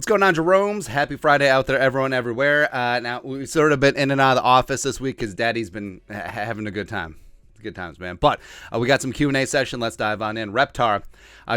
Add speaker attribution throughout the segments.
Speaker 1: going on, Jeromes? Happy Friday out there, everyone, everywhere. Now, we've sort of been in and out of the office this week because Daddy's been having a good time. Good times, man. But we got some Q&A session. Let's dive on in. Reptar,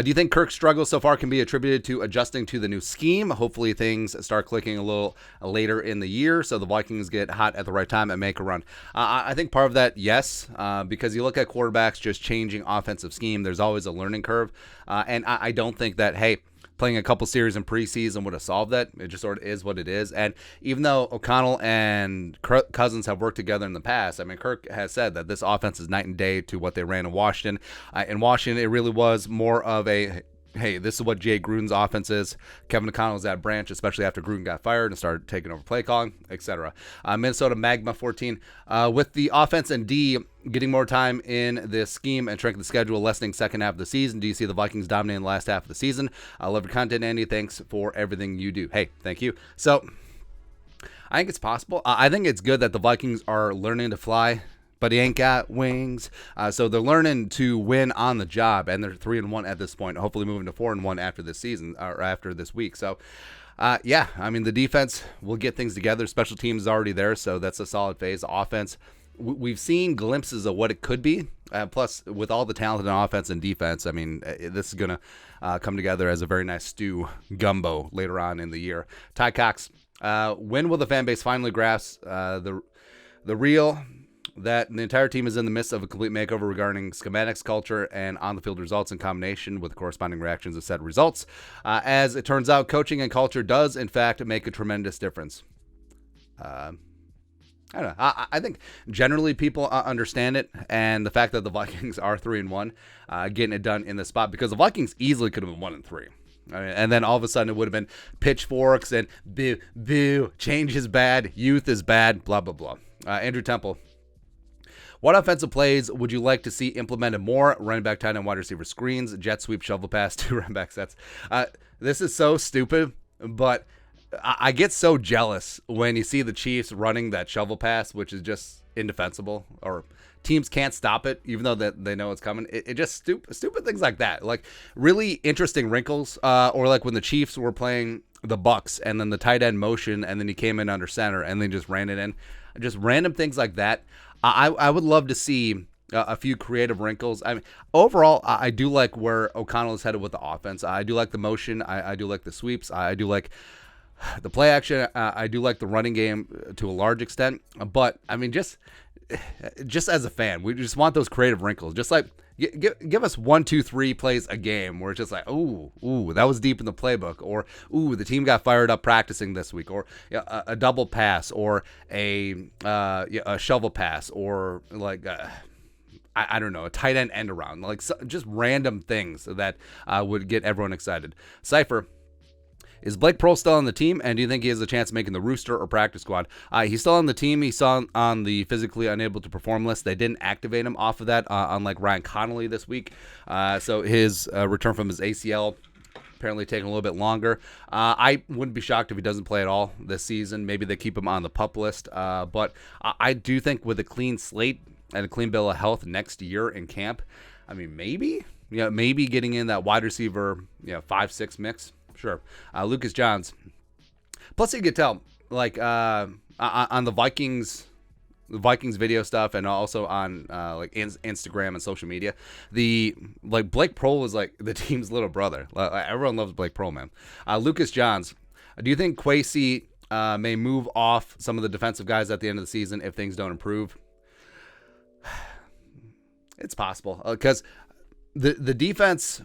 Speaker 1: do you think Kirk's struggles so far can be attributed to adjusting to the new scheme? Hopefully things start clicking a little later in the year so the Vikings get hot at the right time and make a run. I think part of that, yes, because you look at quarterbacks just changing offensive scheme, there's always a learning curve. And I don't think that, hey, playing a couple series in preseason would have solved that. It just sort of is what it is. And even though O'Connell and Cousins have worked together in the past, I mean, Kirk has said that this offense is night and day to what they ran in Washington. In Washington, it really was more of a, hey, this is what Jay Gruden's offense is. Kevin O'Connell was that branch, especially after Gruden got fired and started taking over play calling, etc. Minnesota Magma 14. With the offense and D getting more time in this scheme and shrinking the schedule, lessening second half of the season, do you see the Vikings dominating the last half of the season? I love your content, Andy. Thanks for everything you do. Hey, thank you. So I think it's possible. I think it's good that the Vikings are learning to fly, but he ain't got wings. So they're learning to win on the job, and they're 3-1 at this point, hopefully moving to 4-1 after this season or after this week. So yeah, I mean, the defense will get things together. Special teams is already there, so that's a solid phase. Offense, we've seen glimpses of what it could be. Plus, with all the talent in offense and defense, I mean, this is going to come together as a very nice stew gumbo later on in the year. Ty Cox, when will the fan base finally grasp the real that the entire team is in the midst of a complete makeover regarding schematics, culture, and on-the-field results in combination with corresponding reactions of said results? As it turns out, coaching and culture does, in fact, make a tremendous difference. I don't know. I think generally people understand it, and the fact that the Vikings are 3-1, getting it done in the spot, because the Vikings easily could have been 1-3. And then all of a sudden it would have been pitchforks and boo, boo, change is bad, youth is bad, blah, blah, blah. Andrew Temple. What offensive plays would you like to see implemented more? Running back, tight end, wide receiver screens, jet sweep, shovel pass, 2 running back sets. This is so stupid, but I get so jealous when you see the Chiefs running that shovel pass, which is just indefensible, or teams can't stop it, even though they know it's coming. It just stupid things like that. Like really interesting wrinkles, or like when the Chiefs were playing the Bucks, and then the tight end motion, and then he came in under center, and then just ran it in. Just random things like that. I would love to see a few creative wrinkles. I mean, overall, I do like where O'Connell is headed with the offense. I do like the motion. I do like the sweeps. I do like the play action. I do like the running game to a large extent. But, I mean, just as a fan, we just want those creative wrinkles. Just like, give us 1, 2, 3 plays a game where it's just like, ooh, that was deep in the playbook, or ooh, the team got fired up practicing this week, or a double pass, or a shovel pass, or like I don't know, a tight end around, like just random things that would get everyone excited. Cypher. Is Blake Prohl still on the team, and do you think he has a chance of making the rooster or practice squad? He's still on the team. He's on the physically unable to perform list. They didn't activate him off of that, unlike Ryan Connolly this week. So his return from his ACL apparently taking a little bit longer. I wouldn't be shocked if he doesn't play at all this season. Maybe they keep him on the PUP list. But I do think with a clean slate and a clean bill of health next year in camp, I mean, maybe getting in that wide receiver 5-6 mix. Sure. Lucas Johns. Plus, you could tell, like, on the Vikings video stuff, and also on like Instagram and social media, Blake Prohl was like the team's little brother. Everyone loves Blake Prohl, man. Lucas Johns. Do you think Kwesi may move off some of the defensive guys at the end of the season if things don't improve? It's possible, because the defense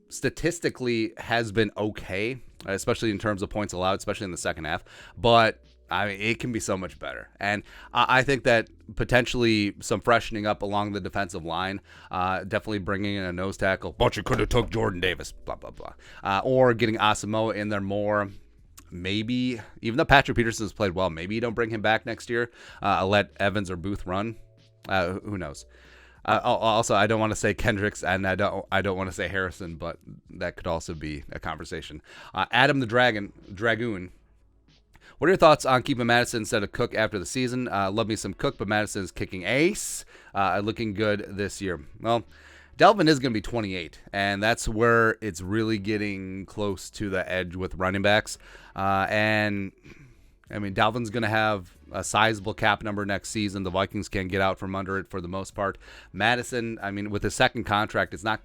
Speaker 1: statistically has been okay, especially in terms of points allowed, especially in the second half, but I mean, it can be so much better. And I think that potentially some freshening up along the defensive line, definitely bringing in a nose tackle, but you could have took Jordan Davis, blah, blah, blah, or getting Asamoah in there more. Maybe, even though Patrick Peterson has played well, maybe you don't bring him back next year. Let Evans or Booth run. Who knows? Also, I don't want to say Kendricks, and I don't want to say Harrison, but that could also be a conversation. Adam the Dragoon. What are your thoughts on keeping Madison instead of Cook after the season? Love me some Cook, but Madison is kicking ace, looking good this year. Well, Dalvin is going to be 28, and that's where it's really getting close to the edge with running backs. And, I mean, Dalvin's going to have a sizable cap number next season. The Vikings can get out from under it for the most part. Madison, I mean, with his second contract, it's not,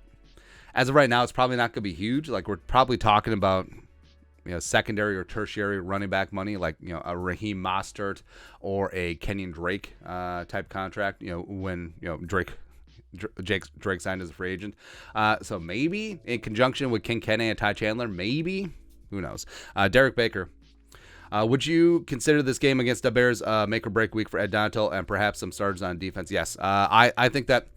Speaker 1: as of right now, it's probably not going to be huge. Like, we're probably talking about, secondary or tertiary running back money, like, a Raheem Mostert or a Kenyon Drake type contract, when, Drake signed as a free agent. So maybe in conjunction with King Kenny and Ty Chandler, maybe, who knows. Derek Baker. Would you consider this game against the Bears make or break week for Ed Donatell and perhaps some starters on defense? Yes. I think that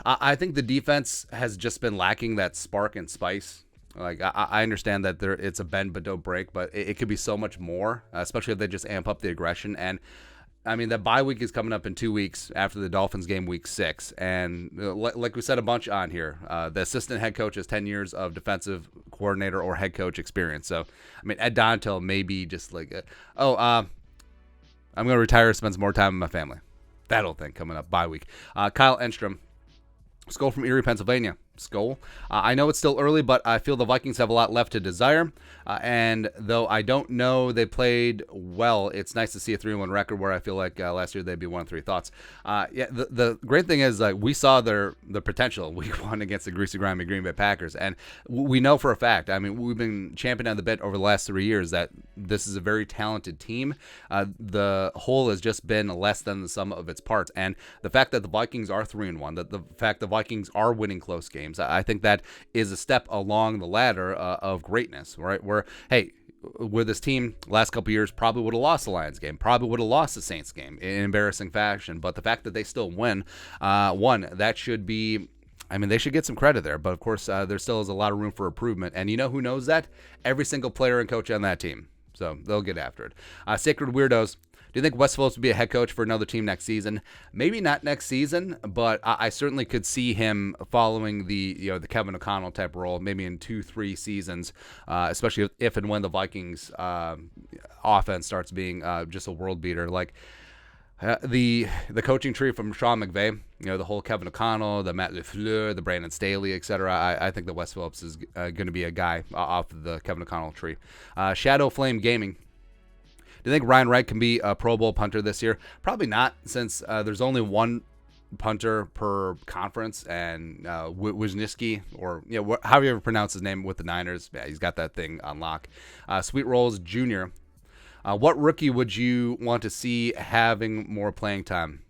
Speaker 1: I think the defense has just been lacking that spark and spice. Like, I understand that it's a bend but don't break, but it could be so much more, especially if they just amp up the aggression. And I mean, the bye week is coming up in 2 weeks after the Dolphins game, week 6. And like we said a bunch on here, the assistant head coach has 10 years of defensive coordinator or head coach experience. So, I mean, Ed Donatell may be just like, I'm going to retire, spend some more time with my family. That old thing coming up, bye week. Kyle Enstrom, Skull from Erie, Pennsylvania. Skull. I know it's still early, but I feel the Vikings have a lot left to desire. And though I don't know they played well, it's nice to see a 3-1 record where I feel like last year they'd be 1-3. Thoughts? The great thing is we saw the potential week 1 against the greasy grimy Green Bay Packers, and we know for a fact. I mean, we've been championing on the bit over the last 3 years that this is a very talented team. The whole has just been less than the sum of its parts, and the fact that the Vikings are 3-1, that the fact the Vikings are winning close games. I think that is a step along the ladder of greatness, right? Where, hey, with this team last couple years probably would have lost the Lions game, probably would have lost the Saints game in embarrassing fashion, but the fact that they still won, that should be, I mean, they should get some credit there. But of course, there still is a lot of room for improvement. And you know who knows that? Every single player and coach on that team. So they'll get after it. Sacred Weirdos. Do you think Wes Phillips would be a head coach for another team next season? Maybe not next season, but I certainly could see him following the Kevin O'Connell type role, maybe in 2-3 seasons, especially if and when the Vikings offense starts being just a world beater. Like the coaching tree from Sean McVay, the whole Kevin O'Connell, the Matt LaFleur, the Brandon Staley, etc. I think that Wes Phillips is going to be a guy off of the Kevin O'Connell tree. Shadow Flame Gaming. Do you think Ryan Wright can be a Pro Bowl punter this year? Probably not, since there's only one punter per conference, and Wisniewski, or however you ever pronounce his name with the Niners, he's got that thing on lock. Sweet Rolls Jr. What rookie would you want to see having more playing time?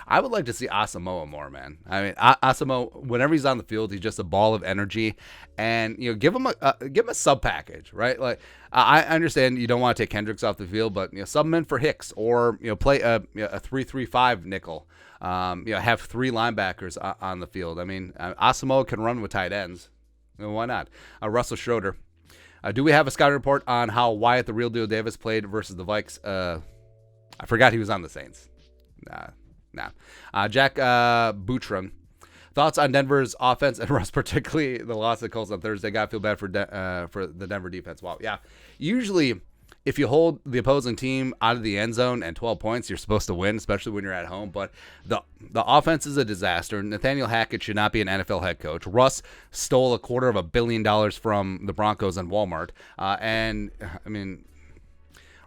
Speaker 1: I would like to see Asamoah more, man. I mean, Asamoah, whenever he's on the field, he's just a ball of energy, and give him a sub package, right? Like, I understand you don't want to take Kendricks off the field, but sub him in for Hicks, or play a 3-3-5 nickel. Have 3 linebackers on the field. I mean, Asamoah can run with tight ends. Why not? Russell Schroeder. Do we have a scouting report on how Wyatt the Real Deal Davis played versus the Vikes? I forgot he was on the Saints. Nah. Jack Boutron. Thoughts on Denver's offense and Russ, particularly the loss of the Colts on Thursday? Got to feel bad for the Denver defense. Wow. Yeah. Usually, if you hold the opposing team out of the end zone and 12 points, you're supposed to win, especially when you're at home. But the offense is a disaster. Nathaniel Hackett should not be an NFL head coach. Russ stole $250 million from the Broncos and Walmart. And, I mean,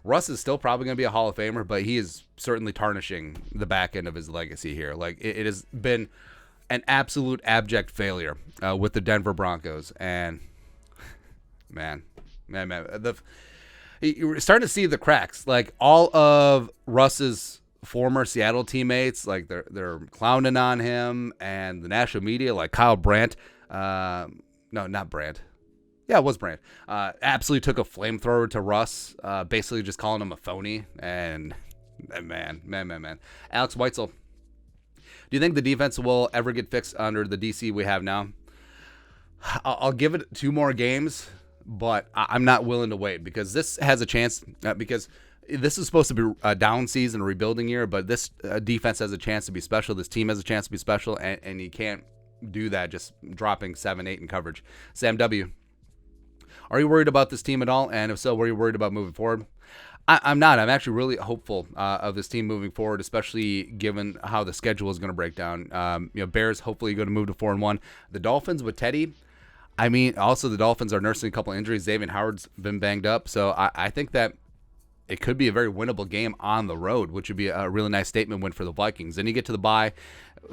Speaker 1: Russ is still probably going to be a Hall of Famer, but he is certainly tarnishing the back end of his legacy here. Like, it has been an absolute abject failure with the Denver Broncos. And, man, you're starting to see the cracks. Like, all of Russ's former Seattle teammates, like, they're clowning on him, and the national media, like Kyle Brandt, no, not Brandt. Yeah, it was Brandt. Absolutely took a flamethrower to Russ, basically just calling him a phony. And man. Alex Weitzel. Do you think the defense will ever get fixed under the DC we have now? I'll give it 2 more games, but I'm not willing to wait, because this has a chance, because this is supposed to be a down season, a rebuilding year, but this defense has a chance to be special. This team has a chance to be special, and you can't do that just dropping 7-8 in coverage. Sam W. Are you worried about this team at all? And if so, were you worried about moving forward? I'm not. I'm actually really hopeful of this team moving forward, especially given how the schedule is going to break down. Bears hopefully going to move to 4-1. The Dolphins with Teddy. I mean, also the Dolphins are nursing a couple injuries. Xavier Howard's been banged up, so I think that it could be a very winnable game on the road, which would be a really nice statement win for the Vikings. Then you get to the bye,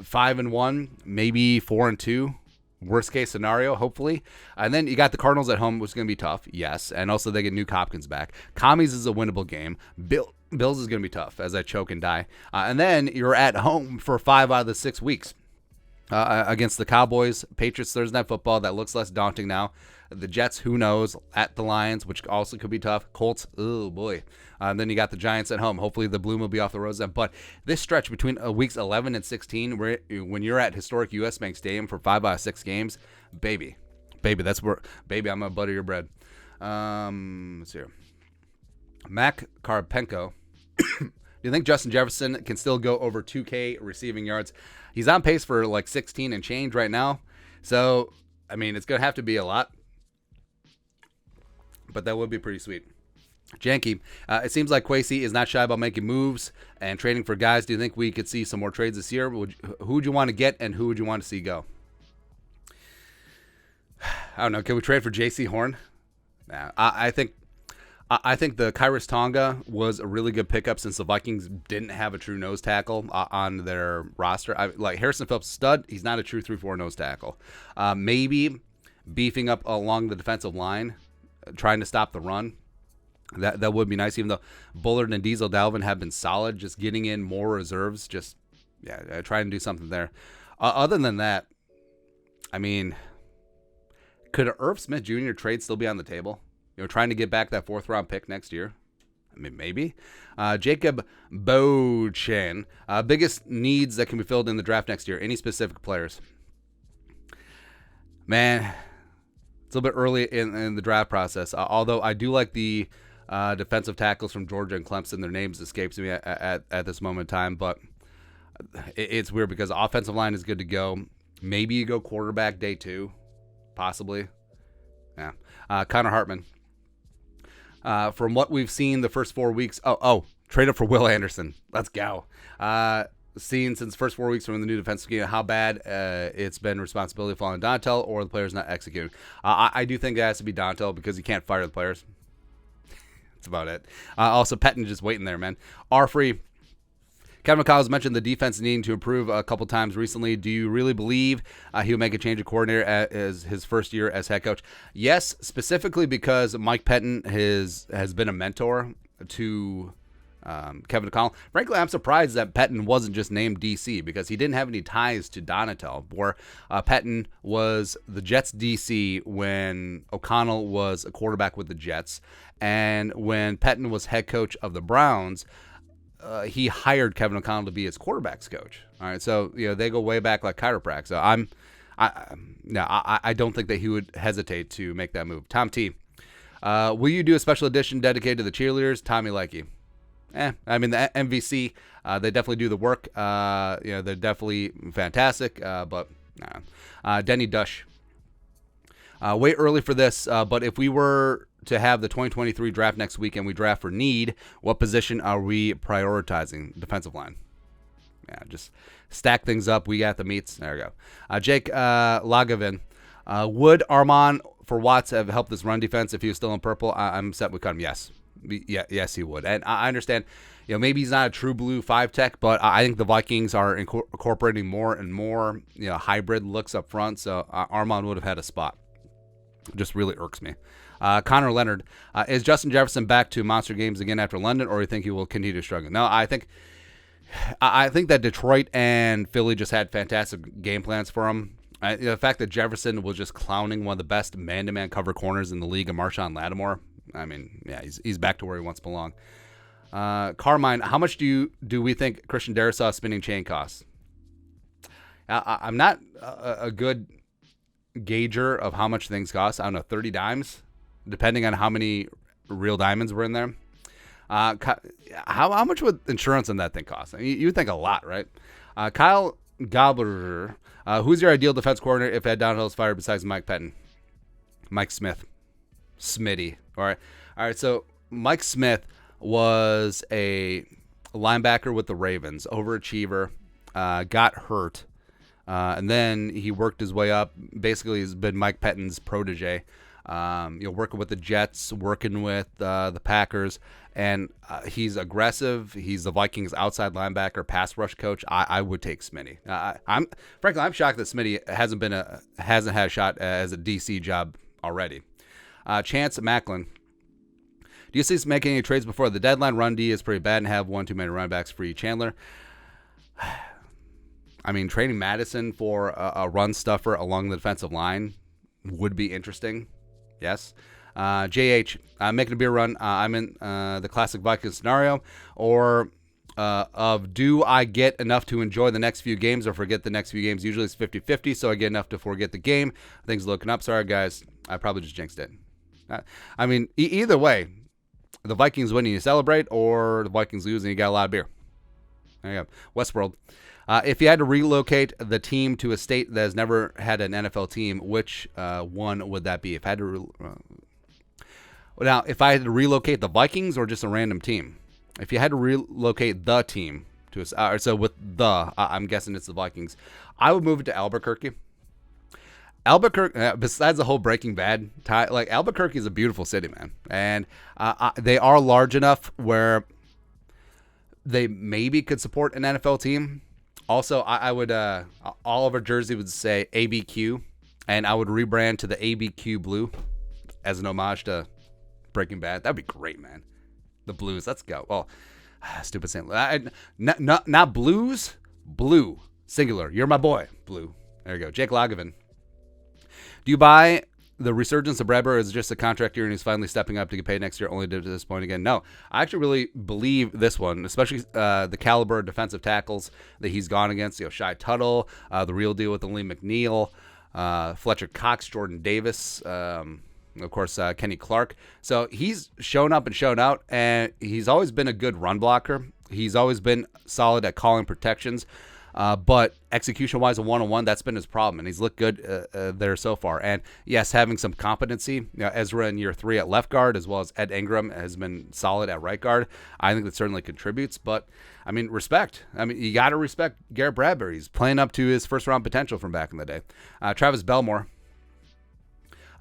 Speaker 1: 5-1, maybe 4-2. Worst case scenario, hopefully. And then you got the Cardinals at home, which is going to be tough, yes. And also they get Nuke Hopkins back. Commies is a winnable game. Bills is going to be tough as I choke and die. And then you're at home for 5 out of the 6 weeks against the Cowboys. Patriots Thursday Night Football. That looks less daunting now. The Jets, who knows? At the Lions, which also could be tough. Colts, oh boy. And then you got the Giants at home. Hopefully the bloom will be off the rose then. But this stretch between weeks 11 and 16, when you're at historic U.S. Bank Stadium for 5 out of 6 games, baby, that's where, baby, I'm going to butter your bread. Let's see here. Mac Karpenko. Do you think Justin Jefferson can still go over 2K receiving yards? He's on pace for like 16 and change right now. So, I mean, it's going to have to be a lot. But that would be pretty sweet. Janky, it seems like Kwesi is not shy about making moves and trading for guys. Do you think we could see some more trades this year? Who would you want to get and who would you want to see go? I don't know. Can we trade for J.C. Horn? Nah, I think the Kyrus Tonga was a really good pickup since the Vikings didn't have a true nose tackle on their roster. Like Harrison Phillips, stud. He's not a true 3-4 nose tackle. Maybe beefing up along the defensive line, trying to stop the run. That would be nice, even though Bullard and Diesel Dalvin have been solid. Just getting in more reserves, trying to do something there. Other than that, I mean, could an Irv Smith Jr. trade still be on the table? Trying to get back that 4th-round pick next year. I mean, maybe. Jacob Bochan. Biggest needs that can be filled in the draft next year. Any specific players? Man, it's a little bit early in the draft process. Although I do like the defensive tackles from Georgia and Clemson. Their names escapes me at this moment in time. But it's weird because the offensive line is good to go. Maybe you go quarterback day 2. Possibly. Yeah. Connor Hartman. From what we've seen the first 4 weeks. Trade up for Will Anderson. Let's go. Seen since the first 4 weeks from the new defensive scheme how bad it's been responsibility falling on Dontel or the players not executing. I do think it has to be Dontel because you can't fire the players. That's about it. Also, Pettin just waiting there, man. R-Free. Kevin McCall mentioned the defense needing to improve a couple times recently. Do you really believe he'll make a change of coordinator as his first year as head coach? Yes, specifically because Mike Pettin has been a mentor to Kevin McCall. Frankly, I'm surprised that Pettin wasn't just named DC because he didn't have any ties to Donatel. Where Pettin was the Jets DC when O'Connell was a quarterback with the Jets. And when Pettin was head coach of the Browns, he hired Kevin O'Connell to be his quarterbacks coach. All right, so they go way back like chiropractic. So I don't think that he would hesitate to make that move. Tom T, will you do a special edition dedicated to the cheerleaders? Tommy Likey. I mean the MVC, they definitely do the work. They're definitely fantastic. But Denny Dush. Way early for this, but if we were to have the 2023 draft next week and we draft for need, what position are we prioritizing? Defensive line. Yeah, just stack things up. We got the meats. There we go. Jake Lagavin. Would Armand for Watts have helped this run defense if he was still in purple? I'm set with Cunham. Yes. Yes, he would. And I understand, maybe he's not a true blue 5 tech, but I think the Vikings are incorporating more and more, hybrid looks up front. So Armand would have had a spot. Just really irks me. Connor Leonard, is Justin Jefferson back to monster games again after London, or do you think he will continue to struggle? No, I think that Detroit and Philly just had fantastic game plans for him. The fact that Jefferson was just clowning one of the best man-to-man cover corners in the league, of Marshawn Lattimore. I mean, yeah, he's back to where he once belonged. Carmine, how much do we think Christian Darrisaw spinning chain costs? I'm not a good gauger of how much things cost. I don't know, 30 dimes, depending on how many real diamonds were in there. How much would insurance on that thing cost? I mean, you would think a lot, right? Kyle Gobbler, who's your ideal defense coordinator if Ed Donahill is fired besides Mike Pettin? Mike Smith. Smitty. All right. So Mike Smith
Speaker 2: was a linebacker with the Ravens, overachiever, got hurt, and then he worked his way up. Basically, he's been Mike Pettine's protege. Working with the Jets, working with the Packers, and he's aggressive. He's the Vikings outside linebacker, pass rush coach. I would take Smitty. I'm shocked that Smitty hasn't had a shot as a DC job already. Chance Macklin. Do you see us making any trades before the deadline? Run D is pretty bad and have one too many running backs for Chandler. I mean, trading Madison for a run stuffer along the defensive line would be interesting. Yes. JH, making a beer run. I'm in the classic Vikings scenario, or do I get enough to enjoy the next few games or forget the next few games? Usually it's 50-50, so I get enough to forget the game. Things looking up. Sorry, guys. I probably just jinxed it. I mean, either way, the Vikings win, you celebrate, or the Vikings lose and you got a lot of beer. There you go. Westworld. If you had to relocate the team to a state that has never had an NFL team, which one would that be? If I had to if I had to relocate the Vikings or just a random team? If you had to relocate the team to a so with I'm guessing it's the Vikings. I would move it to Albuquerque. Albuquerque, besides the whole Breaking Bad tie, like Albuquerque is a beautiful city, man, and they are large enough where they maybe could support an NFL team. Also, I would all of our jersey would say ABQ, and I would rebrand to the ABQ blue as an homage to Breaking Bad. That'd be great, man. The Blues, let's go. Well, stupid St. Louis. Not Blues, Blue, singular. You're my boy, Blue. There you go. Jake Lagavin. Do you buy the resurgence of Bradbury is just a contract year and he's finally stepping up to get paid next year only to disappoint again? No, I actually really believe this one, especially the caliber of defensive tackles that he's gone against. Shai Tuttle, the real deal with the Lee McNeil, Fletcher Cox, Jordan Davis, of course, Kenny Clark. So he's shown up and shown out, and he's always been a good run blocker. He's always been solid at calling protections. But execution-wise, a one-on-one, that's been his problem, and he's looked good there so far. And yes, having some competency, Ezra in year 3 at left guard, as well as Ed Ingram has been solid at right guard. I think that certainly contributes. But I mean, respect. I mean, you got to respect Garrett Bradbury. He's playing up to his first-round potential from back in the day. Travis Belmore.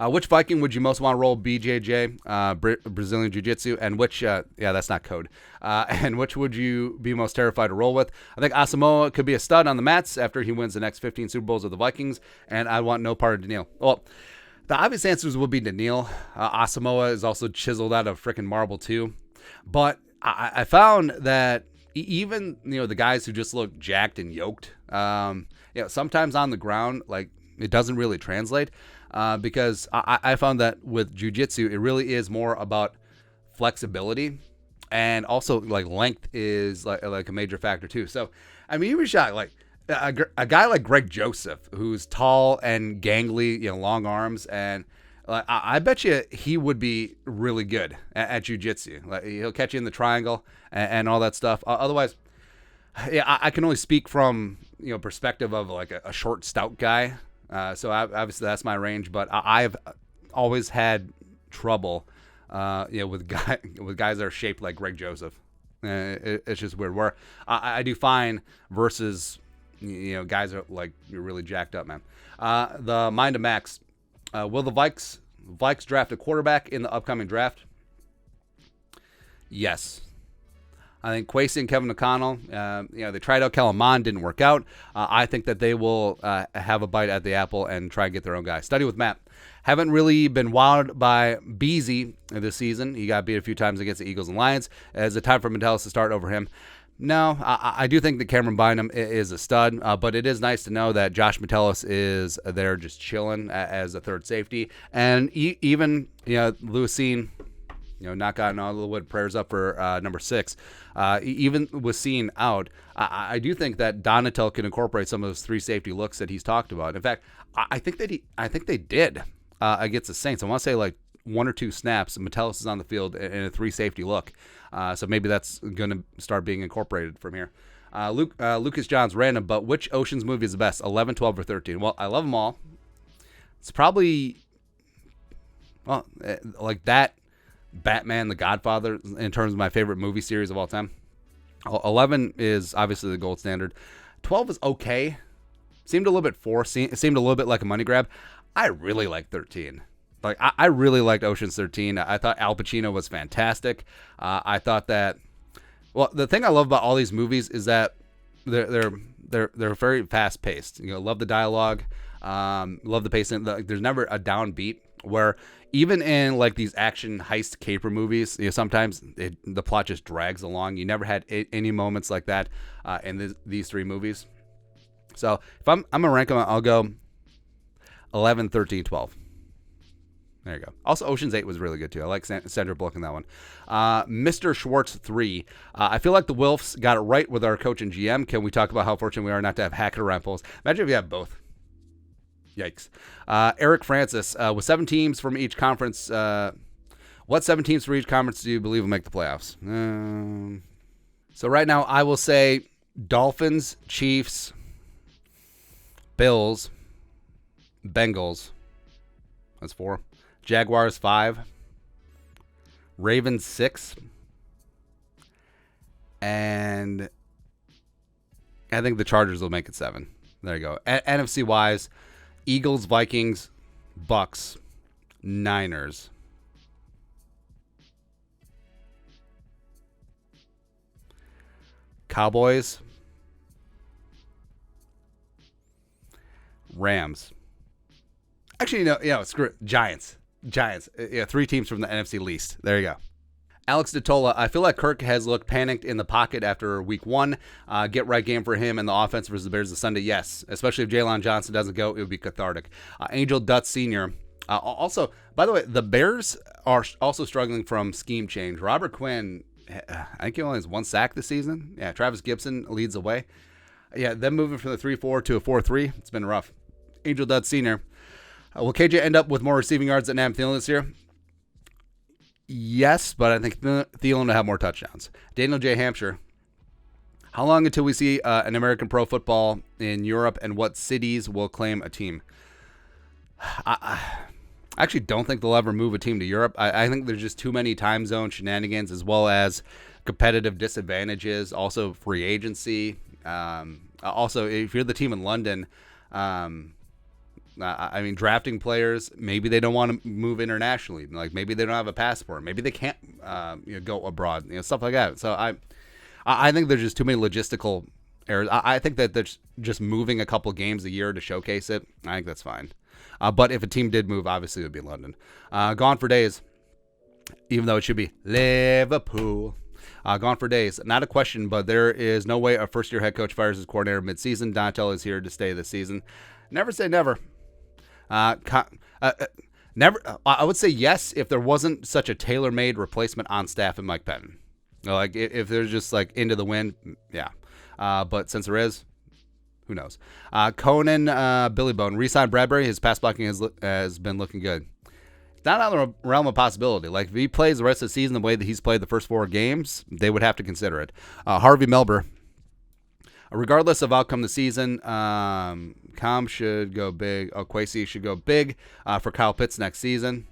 Speaker 2: Which Viking would you most want to roll BJJ, Brazilian Jiu-Jitsu, and which, that's not code, and which would you be most terrified to roll with? I think Asamoah could be a stud on the mats after he wins the next 15 Super Bowls with the Vikings, and I want no part of Daniil. Well, the obvious answers would be Daniil. Asamoah is also chiseled out of freaking marble too, but I found that even, the guys who just look jacked and yoked, sometimes on the ground, like, it doesn't really translate. Because I found that with jiu-jitsu, it really is more about flexibility, and also like length is like a major factor too. So, I mean, you were shocked, like a guy like Greg Joseph, who's tall and gangly, long arms, and I bet you he would be really good at jiu-jitsu. Like, he'll catch you in the triangle and all that stuff. Otherwise, I can only speak from perspective of like a short, stout guy. So obviously that's my range, but I've always had trouble, with guys that are shaped like Greg Joseph. It's just weird. Where I do fine versus guys are like you're really jacked up, man. The Mind of Max. Will the Vikes draft a quarterback in the upcoming draft? Yes. I think Kwesi and Kevin O'Connell, they tried out Kellen Mond, didn't work out. I think that they will have a bite at the apple and try and get their own guy. Study with Matt. Haven't really been wowed by Beasley this season. He got beat a few times against the Eagles and Lions. Is it time for Metellus to start over him? No, I do think that Cameron Bynum is a stud, but it is nice to know that Josh Metellus is there just chilling as a third safety. And even, Lewisine, knock on all the wood, prayers up for number 6. Even with seeing out, I do think that Donatel can incorporate some of those 3 safety looks that he's talked about. In fact, I think they did against the Saints. I want to say like 1 or 2 snaps, Metellus is on the field in a 3 safety look. So maybe that's going to start being incorporated from here. Lucas Johns, random, but which Oceans movie is the best? 11, 12, or 13? Well, I love them all. It's probably like that. Batman, The Godfather, in terms of my favorite movie series of all time. 11 is obviously the gold standard. 12 is okay. Seemed a little bit forced. It seemed a little bit like a money grab. I really like 13. Like I really liked Ocean's 13. I thought Al Pacino was fantastic. I thought that. Well, the thing I love about all these movies is that they're very fast paced. You know, love the dialogue, love the pacing. There's never a downbeat. Where even in like these action heist caper movies, you know, sometimes the plot just drags along. You never had any moments like that in these three movies. So if I'm gonna rank them, I'll go 11, 13, 12. There you go. Also, Ocean's 8 was really good, too. I like Sandra Bullock in that one. Mr. Schwartz 3. I feel like the Wilfs got it right with our coach and GM. Can we talk about how fortunate we are not to have Hackett or Rempels? Imagine if you have both. Yikes. Eric Francis. With 7 teams from each conference, what 7 teams from each conference do you believe will make the playoffs? So right now, I will say Dolphins, Chiefs, Bills, Bengals. That's 4. Jaguars 5, Ravens 6, and I think the Chargers will make it 7. There you go. NFC wise, Eagles, Vikings, Bucks, Niners. Cowboys, Rams. Actually, no, screw it. Giants. Yeah, 3 teams from the NFC least. There you go. Alex DeTola, I feel like Kirk has looked panicked in the pocket after week 1. Get right game for him and the offense versus the Bears this Sunday. Yes, especially if Jalen Johnson doesn't go, it would be cathartic. Angel Dutz Sr. Also, by the way, the Bears are also struggling from scheme change. Robert Quinn, I think he only has 1 sack this season. Yeah, Travis Gibson leads the way. Yeah, them moving from the 3-4 to a 4-3. It's been rough. Angel Dutz Sr. Will KJ end up with more receiving yards than Adam Thielen this year? Yes, but I think Thielen will have more touchdowns. Daniel J. Hampshire. How long until we see an American pro football in Europe, and what cities will claim a team? I actually don't think they'll ever move a team to Europe. I think there's just too many time zone shenanigans, as well as competitive disadvantages, also free agency. Also, if you're the team in London, I mean, drafting players, maybe they don't want to move internationally. Like maybe they don't have a passport. Maybe they can't go abroad. Stuff like that. So I think there's just too many logistical errors. I think that there's just moving a couple games a year to showcase it. I think that's fine. But if a team did move, obviously it would be London. Gone for days, even though it should be Liverpool. Gone for days. Not a question, but there is no way a first-year head coach fires his coordinator mid-season. Dontel is here to stay this season. Never say never. Never. I would say yes if there wasn't such a tailor-made replacement on staff in Mike Pettin. Like if there's just like into the wind, yeah. But since there is, who knows? Conan Billy Bone re-signed Bradbury. His pass blocking has been looking good. It's not out of the realm of possibility. Like if he plays the rest of the season the way that he's played the first 4 games, they would have to consider it. Harvey Melber. Regardless of outcome this season, Com should go big. Kwesi should go big for Kyle Pitts next season.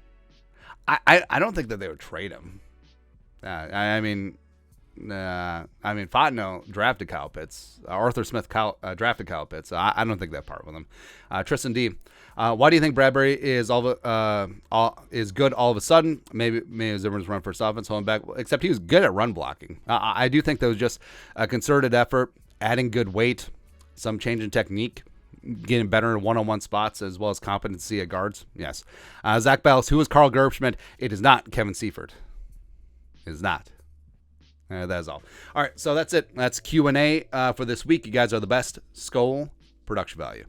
Speaker 2: I don't think that they would trade him. I mean, Fontenot drafted Kyle Pitts. Arthur Smith drafted Kyle Pitts. So I don't think that part with him. Tristan D. Why do you think Bradbury is good all of a sudden? Maybe Zimmerman's run first offense, holding back. Except he was good at run blocking. I do think that was just a concerted effort, adding good weight, some change in technique, getting better in one-on-one spots, as well as competency at guards. Yes. Zach Bellis, who is Carl Gerbschmidt? It is not Kevin Seifert. It is not. That is all. All right, so that's it. That's Q&A for this week. You guys are the best. Skol, production value.